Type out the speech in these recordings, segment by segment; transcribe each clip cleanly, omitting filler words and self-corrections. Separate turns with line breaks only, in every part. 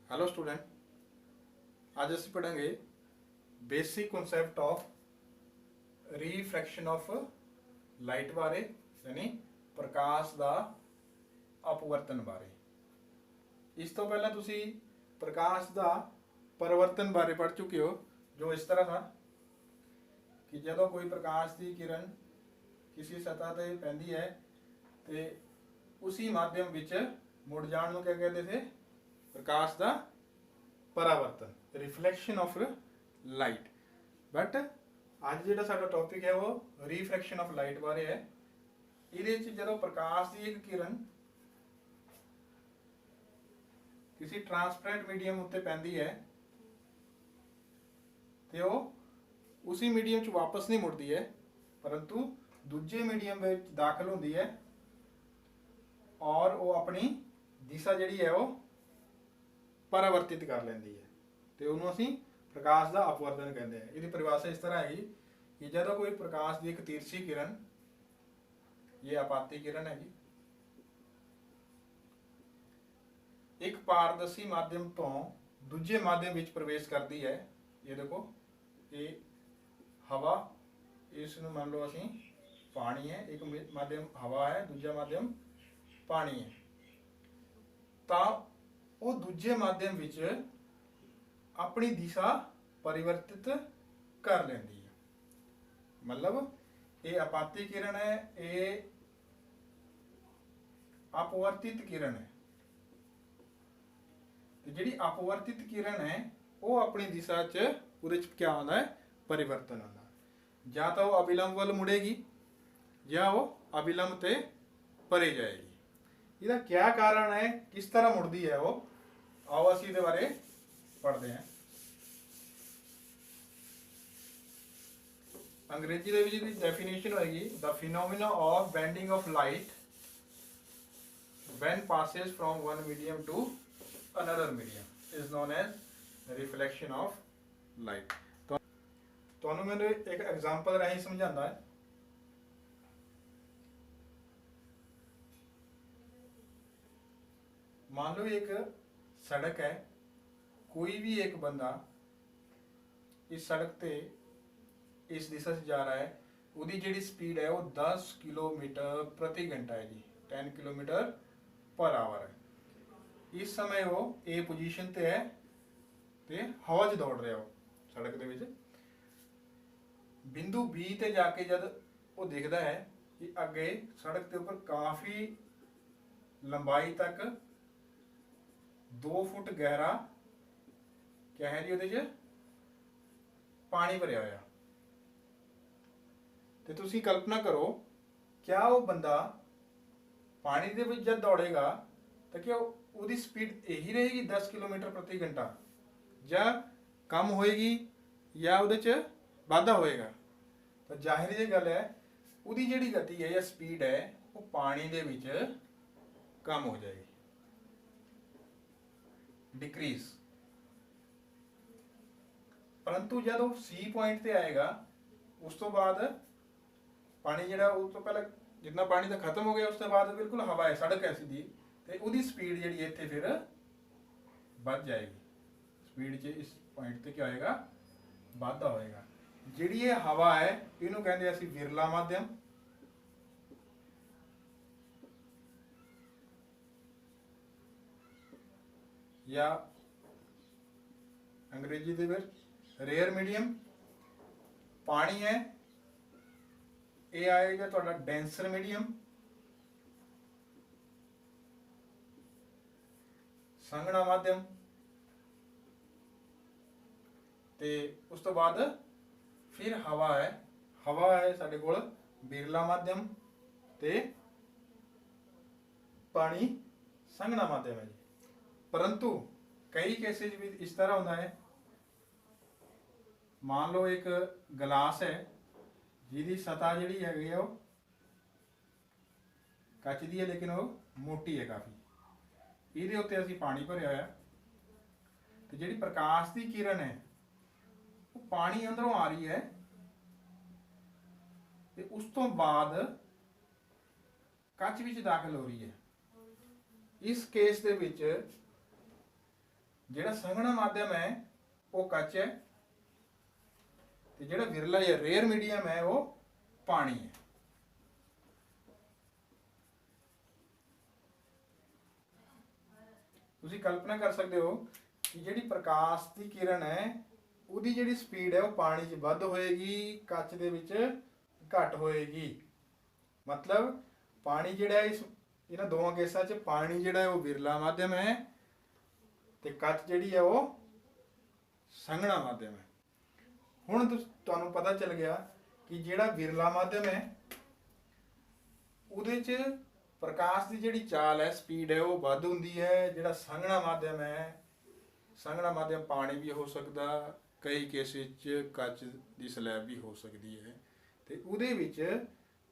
Hello student, आज ਅਸੀਂ ਪੜਾਂਗੇ basic concept of refraction of light ਬਾਰੇ, ਯਾਨੀ ਪ੍ਰਕਾਸ਼ ਦਾ ਅਪਵਰਤਨ ਬਾਰੇ। ਇਸ ਤੋਂ ਪਹਿਲਾਂ ਤੁਸੀਂ ਪ੍ਰਕਾਸ਼ ਦਾ ਪਰਿਵਰਤਨ ਬਾਰੇ ਪੜ੍ਹ ਚੁੱਕੇ ਹੋ, ਜੋ ਇਸ ਤਰ੍ਹਾਂ था कि ਜਦੋਂ ਕੋਈ ਪ੍ਰਕਾਸ਼ ਦੀ ਕਿਰਨ ਕਿਸੇ ਸਤਹ ਤੇ ਪੈਂਦੀ ਹੈ ਤੇ ਉसी ਮਾਧਿਅਮ ਵਿੱਚ ਮੁੜ ਜਾਣ ਨੂੰ ਕਿਆ ਕਹਿੰਦੇ थे? प्रकाश का परावर्तन, रिफ्लैक्शन ऑफ लाइट। बट अज जो साडा टॉपिक है वो रिफ्रैक्शन ऑफ लाइट बारे है। ये जो प्रकाश की एक किरण किसी ट्रांसपेरेंट मीडियम उत्ते पैंदी है तो वो उसी मीडियम च वापस नहीं मुड़ती है, परंतु दूजे मीडियम में दाखिल होती है और वो अपनी दिशा जी है वो परावर्तित कर लेंदी है, तो उन्होंने असीं प्रकाश का अपवर्तन कहते हैं। इसकी परिभाषा इस तरह हैगी कि जो कोई प्रकाश की एक तिरछी किरण, ये आपाती किरण हैगी, एक पारदर्शी माध्यम तो दूजे माध्यम विच प्रवेश करती है। ये देखो, ये हवा, इसनूं मान लो असीं पानी है, एक माध्यम हवा है, दूजा माध्यम पानी है, तो वो दूजे माध्यम विच अपनी दिशा परिवर्तित कर लेंदी है। मतलब ये आपाती किरण है, ये अपवर्तित किरण है। तो जिहड़ी अपवर्तित किरण है वो अपनी दिशा च उहदे च क्या आंदा है? परिवर्तन आंदा। या तो वो अविलंब वल मुड़ेगी या वो अविलंब ते परे जाएगी। इसका क्या कारण है, किस तरह मुड़ती है वो, आओ असीं इहदे बारे पढ़ते हैं। अंग्रेजी दे विच इहदी डेफिनेशन होएगी, the phenomena of bending of light when passes from one medium to another medium is known as reflection of light. तो तुहानूं मैंने एक एग्जांपल राहीं समझांदा है। मान लो एक सड़क है, कोई भी एक बंदा इस सड़क पे इस दिशा से जा रहा है, उसकी जी स्पीड है वो 10 किलोमीटर प्रति घंटा है जी, 10 किलोमीटर पर आवर है। इस समय वो ए पोजीशन ते है ते हवा च दौड़ रहा हो सड़क दे विच। बिंदु बी ते जाके जब वो देखता है कि अगे सड़क के ऊपर काफ़ी लंबाई तक 2 फुट गहरा क्या है जी ਉਹਦੇ 'ਚ पानी भरिया होया। तो तुसी कल्पना करो, क्या वो बंदा पानी दे विच जब दौड़ेगा तो क्या उसकी स्पीड यही रहेगी 10 किलोमीटर प्रति घंटा, या कम होएगी या ਉਹਦੇ 'ਚ वाधा होएगा? तो जाहिर जी गल है उसकी जिहड़ी गति है या स्पीड है वो पानी दे विच कम हो जाएगी, डिक्रीज। परंतु जब वो सी पॉइंट ते आएगा उस तो बाद पानी जिहड़ा उस तो पहले जितना पानी तो खत्म हो गया, उस तो बाद बिल्कुल हवा है, सड़क है सीधी, तो उसकी स्पीड जिहड़ी इत्थे फिर बढ़ जाएगी। स्पीड च इस पॉइंट ते क्या होएगा? वाधा होएगा। जिहड़ी ये हवा है इहनूं कहंदे असीं विरला माध्यम, या अंग्रेजी दे विच रेयर मीडियम। पानी है ये आएगा तुहाडा डेंसर मीडियम, संघना माध्यम, ते उस तो बाद फिर हवा है, हवा है साडे कोल बिरला माध्यम, ते पानी संघना माध्यम है जी। परंतु कई केसेज भी इस तरह होता है, मान लो एक गिलास है जिहदी सतह जिहड़ी हैगी वो कच दी है लेकिन वो मोटी है काफ़ी, इहदे उत्ते असीं पानी भरिया होया, तो जिहड़ी प्रकाश की किरण है वो पानी अंदरों आ रही है, तो उस तो बाद कच विच दाखिल हो रही है। इस केस दे विच ਜਿਹੜਾ ਸੰਘਣਾ ਮਾਧਿਅਮ ਹੈ ਉਹ ਕੱਚ ਹੈ, ਤੇ ਜਿਹੜਾ ਵਿਰਲਾ ਜਾਂ ਰੇਅਰ ਮੀਡੀਅਮ ਹੈ ਉਹ ਪਾਣੀ ਹੈ। ਤੁਸੀਂ ਕਲਪਨਾ ਕਰ ਸਕਦੇ ਹੋ ਕਿ ਜਿਹੜੀ ਪ੍ਰਕਾਸ਼ ਦੀ ਕਿਰਨ ਹੈ ਉਹਦੀ ਜਿਹੜੀ ਸਪੀਡ ਹੈ ਉਹ ਪਾਣੀ 'ਚ ਵੱਧ ਹੋਏਗੀ, ਕੱਚ ਦੇ ਵਿੱਚ ਘੱਟ ਹੋਏਗੀ। ਮਤਲਬ ਪਾਣੀ ਜਿਹੜਾ ਇਸ ਇਹਨਾਂ ਦੋਵਾਂ ਕੇਸਾਂ 'ਚ ਪਾਣੀ ਜਿਹੜਾ ਹੈ ਉਹ ਵਿਰਲਾ ਮਾਧਿਅਮ ਹੈ ਤੇ ਕੱਚ ਜਿਹੜੀ ਹੈ ਉਹ ਸੰਘਣਾ ਮਾਧਿਅਮ ਹੈ। ਹੁਣ ਤੁਹਾਨੂੰ ਪਤਾ ਚੱਲ ਗਿਆ ਕਿ ਜਿਹੜਾ ਵਿਰਲਾ ਮਾਧਿਅਮ ਹੈ ਉਹਦੇ 'ਚ ਪ੍ਰਕਾਸ਼ ਦੀ ਜਿਹੜੀ ਚਾਲ ਹੈ, ਸਪੀਡ ਹੈ ਉਹ ਵੱਧ ਹੁੰਦੀ ਹੈ। ਜਿਹੜਾ ਸੰਘਣਾ ਮਾਧਿਅਮ ਹੈ, ਸੰਘਣਾ ਮਾਧਿਅਮ ਪਾਣੀ ਵੀ ਹੋ ਸਕਦਾ, ਕਈ ਕੇਸ ਵਿੱਚ ਕੱਚ ਦੀ ਸਲੈਬ ਵੀ ਹੋ ਸਕਦੀ ਹੈ, ਤੇ ਉਹਦੇ ਵਿੱਚ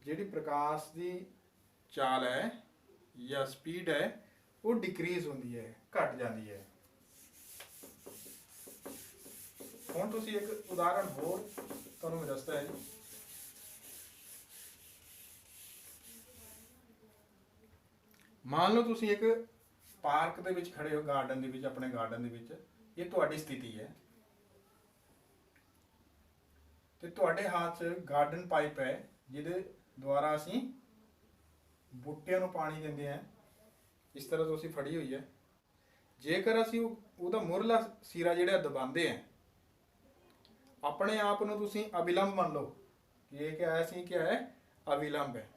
ਜਿਹੜੀ ਪ੍ਰਕਾਸ਼ ਦੀ ਚਾਲ ਹੈ ਜਾਂ ਸਪੀਡ ਹੈ ਉਹ ਡਿਕਰੀਜ਼ ਹੁੰਦੀ ਹੈ, ਘਟ ਜਾਂਦੀ ਹੈ। ਹੁਣ ਤੁਸੀਂ ਇੱਕ ਉਦਾਹਰਨ ਹੋਰ ਤੁਹਾਨੂੰ ਮੈਂ ਦੱਸਦਾ ਹੈ। ਮੰਨ ਲਓ ਤੁਸੀਂ ਇੱਕ ਪਾਰਕ ਦੇ ਵਿੱਚ ਖੜੇ ਹੋ, ਗਾਰਡਨ ਦੇ ਵਿੱਚ, ਆਪਣੇ ਗਾਰਡਨ ਦੇ ਵਿੱਚ, ਇਹ ਤੁਹਾਡੀ ਸਥਿਤੀ ਹੈ ਤੇ ਤੁਹਾਡੇ ਹੱਥ 'ਚ ਗਾਰਡਨ ਪਾਈਪ ਹੈ ਜਿਹਦੇ ਦੁਆਰਾ ਅਸੀਂ ਬੂਟਿਆਂ ਨੂੰ ਪਾਣੀ ਦਿੰਦੇ ਹਾਂ। ਇਸ ਤਰ੍ਹਾਂ ਤੁਸੀਂ ਫੜੀ ਹੋਈ ਹੈ। ਜੇਕਰ ਅਸੀਂ ਉਹਦਾ ਮੁਰਲਾ ਸਿਰਾ ਜਿਹੜਾ ਦਬਾਉਂਦੇ ਹਾਂ, ਆਪਣੇ ਆਪ ਨੂੰ ਤੁਸੀਂ ਅਵਿਲੰਬ ਮੰਨ ਲਓ ਕਿ ਇਹ ਕਿਹਾ ਸੀ, ਕਿਹਾ ਹੈ ਅਵਿਲੰਬ ਹੈ,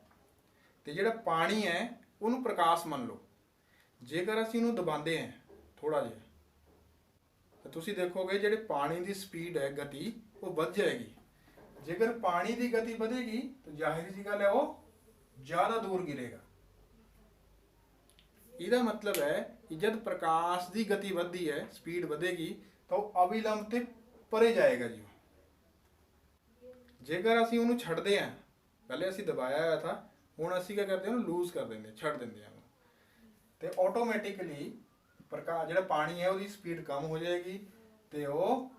ਤੇ ਜਿਹੜਾ ਪਾਣੀ ਹੈ ਉਹਨੂੰ ਪ੍ਰਕਾਸ਼ ਮੰਨ ਲਓ। ਜੇਕਰ ਅਸੀਂ ਉਹਨੂੰ ਦਬਾਉਂਦੇ ਹਾਂ ਥੋੜਾ ਜਿਹਾ, ਤਾਂ ਤੁਸੀਂ ਦੇਖੋਗੇ ਜਿਹੜੇ ਪਾਣੀ ਦੀ ਸਪੀਡ ਹੈ, ਗਤੀ, ਉਹ ਵੱਧ ਜਾਏਗੀ। ਜੇਕਰ ਪਾਣੀ ਦੀ ਗਤੀ ਵਧੇਗੀ ਤਾਂ ਜ਼ਾਹਿਰ ਜੀ ਗੱਲ ਹੈ ਉਹ ਜ਼ਿਆਦਾ ਦੂਰ ਗਿਰੇਗਾ। ਇਹਦਾ ਮਤਲਬ ਹੈ ਕਿ ਜਦ ਪ੍ਰਕਾਸ਼ ਦੀ ਗਤੀ ਵਧਦੀ ਹੈ, ਸਪੀਡ ਵਧੇਗੀ, ਤਾਂ ਉਹ ਅਵਿਲੰਬ ਤੇ ਪਰੇ ਜਾਏਗਾ ਜੀ। ਜੇਕਰ ਅਸੀਂ ਉਹਨੂੰ ਛੱਡਦੇ ਹਾਂ, ਪਹਿਲੇ ਅਸੀਂ ਦਬਾਇਆ ਹੋਇਆ था, ਹੁਣ ਅਸੀਂ ਕੀ ਕਰਦੇ ਹਾਂ, ਉਹਨੂੰ ਲੂਜ਼ ਕਰ ਦਿੰਦੇ, ਛੱਡ ਦਿੰਦੇ ਹਾਂ, ਤੇ ਆਟੋਮੈਟਿਕਲੀ ਪ੍ਰਕਾਸ਼ ਜਿਹੜਾ ਪਾਣੀ ਹੈ ਉਹਦੀ ਸਪੀਡ ਕਮ ਹੋ ਜਾਏਗੀ ਤੇ ਉਹ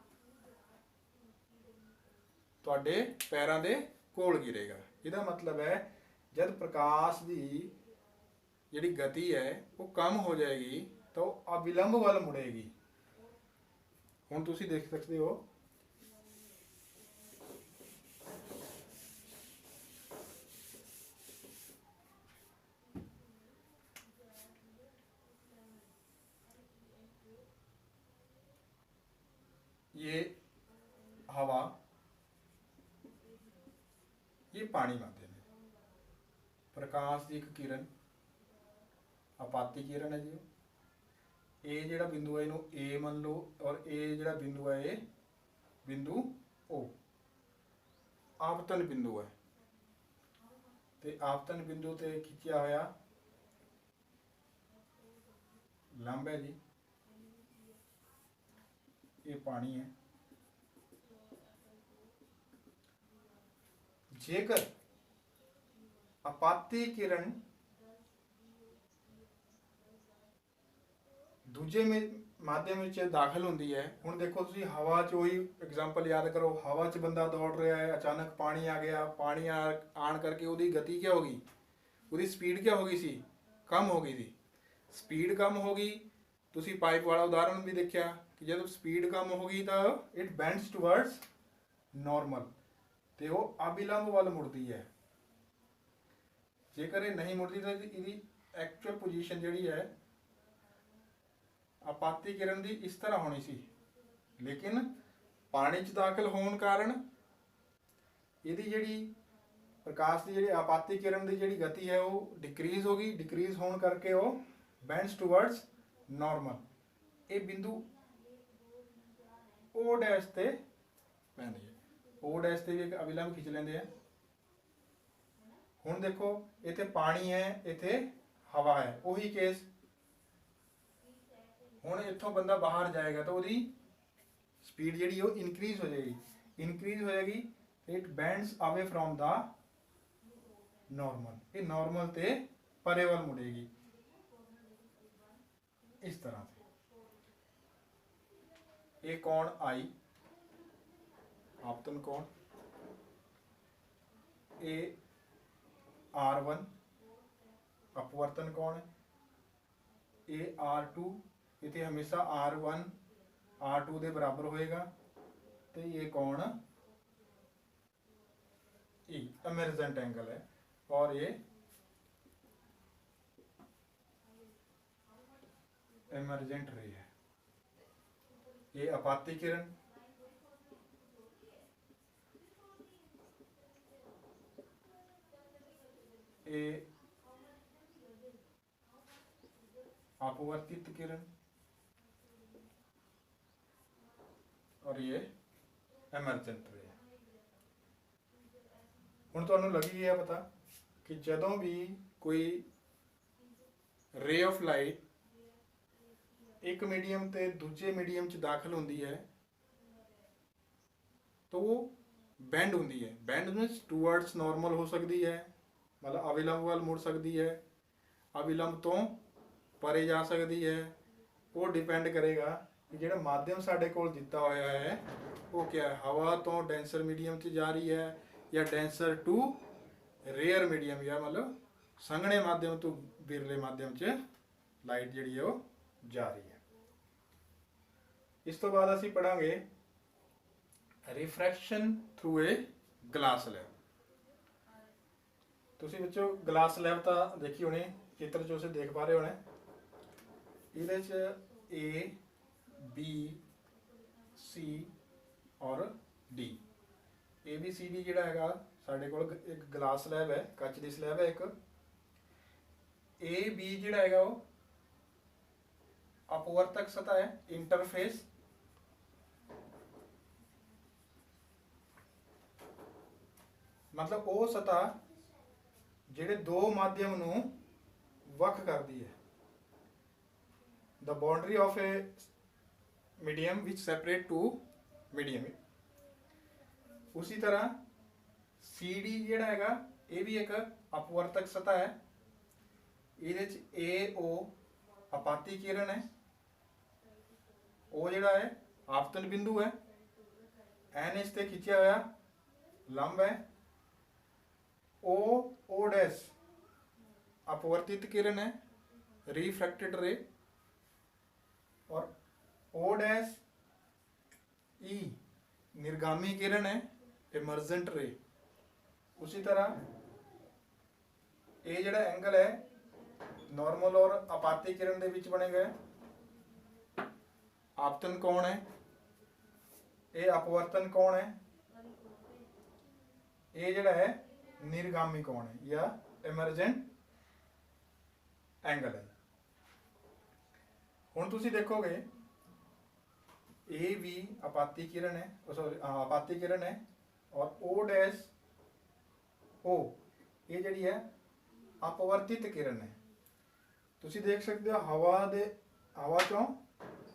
ਤੁਹਾਡੇ ਪੈਰਾਂ ਦੇ ਕੋਲ ਗਿਰੇਗਾ। ਇਹਦਾ ਮਤਲਬ ਹੈ ਜਦ ਪ੍ਰਕਾਸ਼ ਦੀ ਜਿਹੜੀ ਗਤੀ ਹੈ ਉਹ ਕਮ ਹੋ ਜਾਏਗੀ ਤਾਂ ਉਹ ਅਵਿਲੰਬ ਵੱਲ ਮੁੜੇਗੀ। ਹੁਣ ਤੁਸੀਂ ਦੇਖ ਸਕਦੇ ਹੋ ये हवा, ये पानी माध्यम है। प्रकाश की एक किरण आपाती किरण है जी। ए जिहड़ा बिंदु है इहनूं ए मान लो, और ए जिहड़ा बिंदु है ये बिंदु ओ, आपतन बिंदु है, ते आपतन बिंदु ते खिंचिया होया लंब है जी। ये पानी है। जेकर आपाती किरण दूजे माध्यम में दाखिल होंदी है, हुण देखो तुसीं हवा च वही एग्जाम्पल याद करो, हवा च बंदा दौड़ रहा है, अचानक पानी आ गया, पानी आन करके उसकी गति क्या होगी, उसकी स्पीड क्या हो गई सी, कम हो गई थी। स्पीड कम हो गई, तुसीं पाइप वाला उदाहरण भी देखा कि जब स्पीड कम होगी तो इट बेंड्स टुवर्ड्स नॉर्मल, तो वो अविलंब वाल मुड़ती है। जेकर ये नहीं मुड़ती तो इसकी एक्चुअल पोजीशन जिहड़ी है आपाती किरण की इस तरह होनी सी, लेकिन पानी च दाखिल होने कारण इसकी जिहड़ी प्रकाश की जिहड़ी आपाती किरण की जिहड़ी गति है वो डिक्रीज हो गई। डिक्रीज होने करके वो बेंड्स टुवर्ड्स नॉर्मल। ये बिंदु ओ डैश ते पैंदी है, ओ डैश ते भी एक अविलंब खिंच लेंदे हैं। हुण देखो इत्थे पानी है, इत्थे हवा है, वही केस। हुण इत्थों बंदा बाहर जाएगा तो उसकी स्पीड जिहड़ी वो इनक्रीज हो जाएगी, इनक्रीज हो जाएगी, it bends away from the normal, ये नॉर्मल ते परे वाल मुड़ेगी इस तरह से। ये कोण आई, आपतन कोण, ये R1 अपवर्तन कोण है, ये R2 इतने हमेशा R1 R2 के बराबर होएगा। तो ये कोण ई इमर्जेंट एंगल है और ये इमर्जेंट रे है। ये आपाती किरण, ये अपवर्तित किरण और ये एमरजेंट रे। हुण तुहानूं लगी गया पता कि जदों भी कोई रे ऑफ लाइट एक मीडियम ते दूजे मीडियम च दाखिल होंदी है तो वो बैंड होंदी है। बैंड मीनस टूवर्ड्स नॉर्मल हो सकती है, मतलब अविलंब वाल मुड़ सकती है, अविलंब तो परे जा सकती है। वो डिपेंड करेगा कि जो माध्यम साढ़े कोल दिता होया है वो क्या है, हवा तो डेंसर मीडियम च जा रही है या डेंसर टू रेयर मीडियम, या मतलब संघने माध्यम तो बिरले माध्यम च लाइट जी है वो जा रही है। इस तो बाद असी पढ़ांगे refraction through a glass lab. तुसी बच्चों ग्लास लैब तो देखी होनी, चित्र जो उसे देख पा रहे होने। ये ए बी सी और D, A B C D जोड़ा है साढ़े कोल एक ग्लास लैब है, कच की स्लैब है एक। ए बी जोड़ा है वो अपवर्तक सतह है, इंटरफेस। मतलब वो सतह जिहड़े दो माध्यम नूं वख करती है, the boundary of a medium which separate two medium. उसी तरह सी डी जिहड़ा हैगा ये भी एक अपवर्तक सतह है। ये ए ओ आपाती किरण है, ओ जिहड़ा है आपतन बिंदु है, एन इस ते खिंचा हुआ लंब है। ओ डैश अपवर्तित किरण है, रिफ्रैक्टेड रे। और ओ डैश ई निर्गामी किरण है, इमर्जेंट रे। उसी तरह ये जिहड़ा एंगल है नॉर्मल और आपाती किरण दे विच बने गए आपतन कोण है, ये अपवर्तन कोण है, ये जिहड़ा है निर्गामी कोण है या इमर्जेंट एंगल है। हुण तुसीं देखोगे ए भी आपाती किरण है, सॉरी आपाती किरण है, और ओ डैश ओ ये जिहड़ी है अपवर्तित किरण है। तुसीं देख सकते हो हवा चों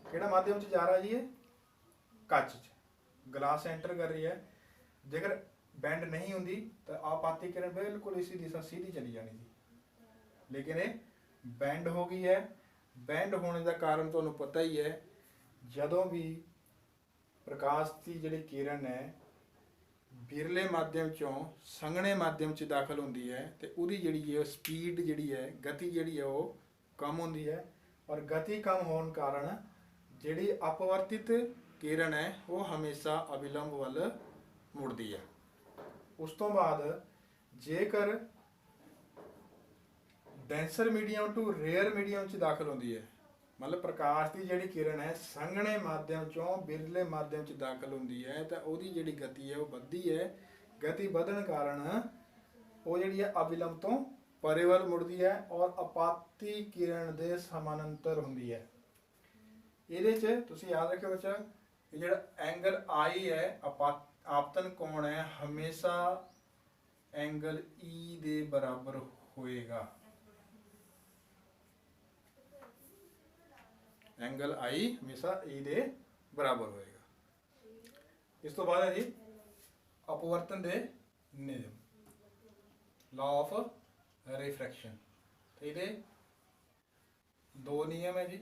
किहड़ा माध्यम च जा रहा जी, ये कच च ग्लास एंटर कर रही है। जेकर बैंड नहीं होंगी तो आपाती किरण बिल्कुल इसी दिशा सीधी चली जानी थी, लेकिन ये बैंड हो गई है। बैंड होने का कारण तो पता ही है, जदों भी प्रकाश की जिहड़ी किरण है बिरले माध्यम चों संघने माध्यम च दाखिल होंदी है तो उहदी जिहड़ी है स्पीड जिहड़ी है गति जिहड़ी है वो कम होंदी है। और गति कम होने कारण जिहड़ी अपवर्तित किरण है वो हमेशा अविलंब वल मुड़दी है। उस तो बाद जेकर denser medium to rare medium च दाखिल होंदी है, मतलब प्रकाश की जिहड़ी किरण है संघने माध्यम चों बिरले माध्यम च दाखिल होंदी है तो उहदी जिहड़ी गति है वो वधदी है। गति वधन कारण वो जिहड़ी है अविलंब तो परे वल मुड़दी है और आपाती किरण दे समानांतर होंदी है। इहदे च तुसीं याद रखियो बच्चा, ये जिहड़ा एंगल आई है आपतन कोण है हमेशा एंगल ई दे बराबर होएगा। एंगल आई हमेशा ई दे बराबर होएगा। इस तो बाद है जी अपवर्तन दे नियम, लॉ ऑफ रिफ्रैक्शन। तो ये दो नियम है जी।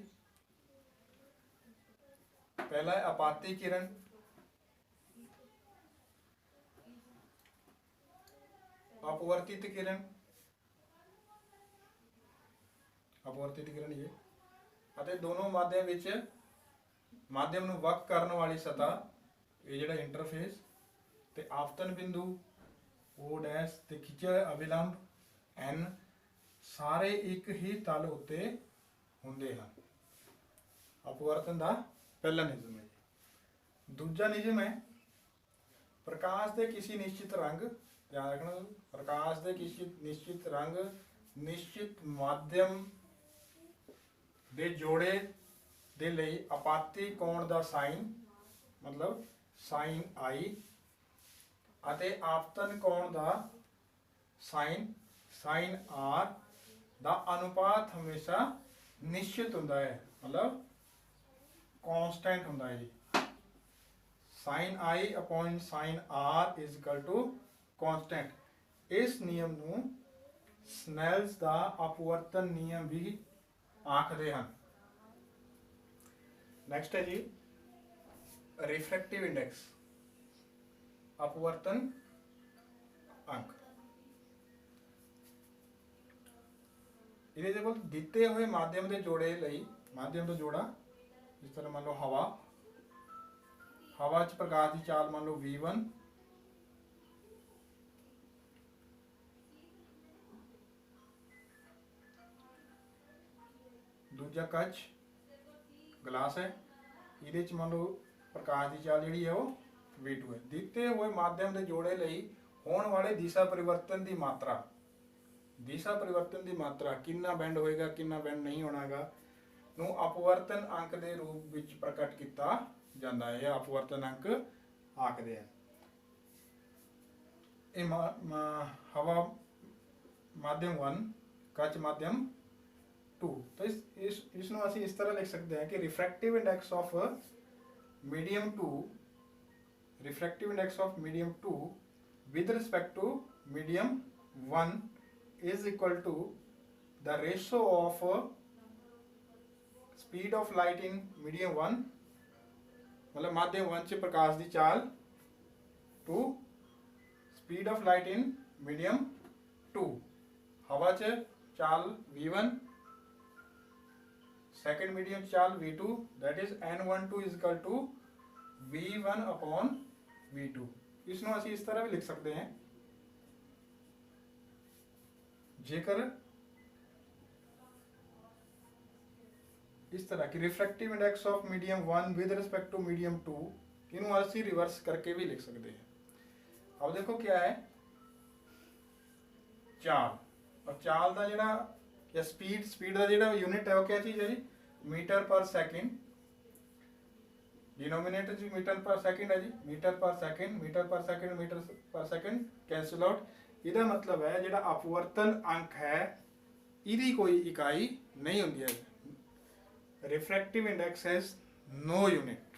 पहला है आपाती किरण, अपवर्तित किरण, अपवर्तित किरण ये ਅਤੇ ਦੋਨੋਂ ਮਾਧਿਅਮ ਵਿੱਚ ਮਾਧਿਅਮ ਨੂੰ ਵੱਖ ਕਰਨ ਵਾਲੀ ਸਤ੍ਹਾ ਇਹ ਜਿਹੜਾ ਇੰਟਰਫੇਸ ਤੇ ਆਪਤਨ ਬਿੰਦੂ O ਡੈਸ਼ ਤੇ ਖਿੱਚਿਆ ਅਵਿਲੰਬ N ਸਾਰੇ ਇੱਕ ਹੀ ਤਲ ਉੱਤੇ ਹੁੰਦੇ ਹਨ। ਅਪਵਰਤਨ ਦਾ ਪਹਿਲਾ ਨਿਯਮ ਹੈ। ਦੂਜਾ ਨਿਯਮ ਹੈ ਪ੍ਰਕਾਸ਼ ਦੇ ਕਿਸੇ ਨਿਸ਼ਚਿਤ ਰੰਗ, ਧਿਆਨ ਰੱਖਣਾ, ਪ੍ਰਕਾਸ਼ ਦੇ ਕਿਸੇ ਨਿਸ਼ਚਿਤ ਰੰਗ ਨਿਸ਼ਚਿਤ ਮਾਧਿਅਮ ਦੇ ਜੋੜੇ ਦੇ ਲਈ ਆਪਾਤੀ ਕੋਣ ਦਾ ਸਾਈਨ ਮਤਲਬ ਸਾਈਨ I ਅਤੇ ਆਪਤਨ ਕੋਣ ਦਾ ਸਾਈਨ ਸਾਈਨ R ਦਾ ਅਨੁਪਾਤ ਹਮੇਸ਼ਾ ਨਿਸ਼ਚਿਤ ਹੁੰਦਾ ਹੈ, ਮਤਲਬ ਕਾਂਸਟੈਂਟ ਹੁੰਦਾ ਹੈ ਜੀ। Sine I upon sine R is equal to constant. ਇਸ ਨਿਯਮ ਨੂੰ ਸਨੈਲਸ ਦਾ ਅਪਵਰਤਨ ਨਿਯਮ ਵੀ ਆਖਦੇ ਹਨ। नेक्स्ट है जी रिफ्रैक्टिव इंडेक्स, अपवर्तन अंक। ਇਹਦੇ ਕੋਲ ਦਿੱਤੇ ਹੋਏ ਮਾਧਿਅਮ ਦੇ ਜੋੜੇ ਲਈ ਮਾਧਿਅਮ ਦਾ ਜੋੜਾ ਜਿਸ ਤਰ੍ਹਾਂ ਮੰਨ ਲਓ ਹਵਾ 'ਚ ਪ੍ਰਕਾਸ਼ ਦੀ ਚਾਲ ਮੰਨ ਲਓ v1 ਦੂਜਾ ਕੱਚ ਗਲਾਸ ਹੈ, ਇਹਦੇ ਚ ਮੰਨ ਲਓ ਪ੍ਰਕਾਸ਼ ਦੀ ਚਾਲ ਜਿਹੜੀ ਹੈ ਉਹ v2 ਹੈ। ਦਿੱਤੇ ਹੋਏ ਮਾਧਿਅਮ ਦੇ ਜੋੜੇ ਲਈ ਹੋਣ ਵਾਲੇ ਦਿਸ਼ਾ ਪਰਿਵਰਤਨ ਦੀ ਮਾਤਰਾ ਕਿੰਨਾ ਬੈਂਡ ਹੋਏਗਾ ਕਿੰਨਾ ਬੈਂਡ ਨਹੀਂ ਹੋਣਾਗਾ ਨੂੰ ਅਪਵਰਤਨ ਅੰਕ ਦੇ ਰੂਪ ਵਿੱਚ ਪ੍ਰਗਟ ਕੀਤਾ ਜਾਂਦਾ ਹੈ। ਇਹ ਅਪਵਰਤਨ ਅੰਕ ਆਖਦੇ ਆ। ਇਹ ਹਵਾ ਮਾਧਿਅਮ 1 ਕੱਚ माध्यम 2। तो इसमें ਅਸੀਂ इस तरह लिख सकते हैं कि refractive index of medium 2 with respect to medium 1 is equal to the ratio of speed of light in medium 1 मतलब माध्यम 1 से प्रकाश की चाल to speed of light in medium 2। हवा च चाल v1 सेकेंड मीडियम चाल v2 that is n12 is equal to v1 upon v2। इसमें ਅਸੀਂ इस तरह भी लिख सकते हैं जेकर इस तरह की refractive index of medium 1 with respect to medium 2 इन्हों ਅਸੀਂ रिवर्स करके भी लिख सकते हैं। अब देखो क्या है चाल, और चाल का ਜਿਹੜਾ या स्पीड का ਜਿਹੜਾ यूनिट है वो क्या चीज़ है जी मीटर पर सेकेंड। डिनोमिनेटर जी मीटर पर सेकेंड है जी, मीटर पर सेकेंड कैंसिल आउट। ਇਹਦਾ मतलब है ਜਿਹੜਾ अपवर्तन अंक है ਇਹਦੀ कोई इकाई नहीं होती है। Refractive index has no unit.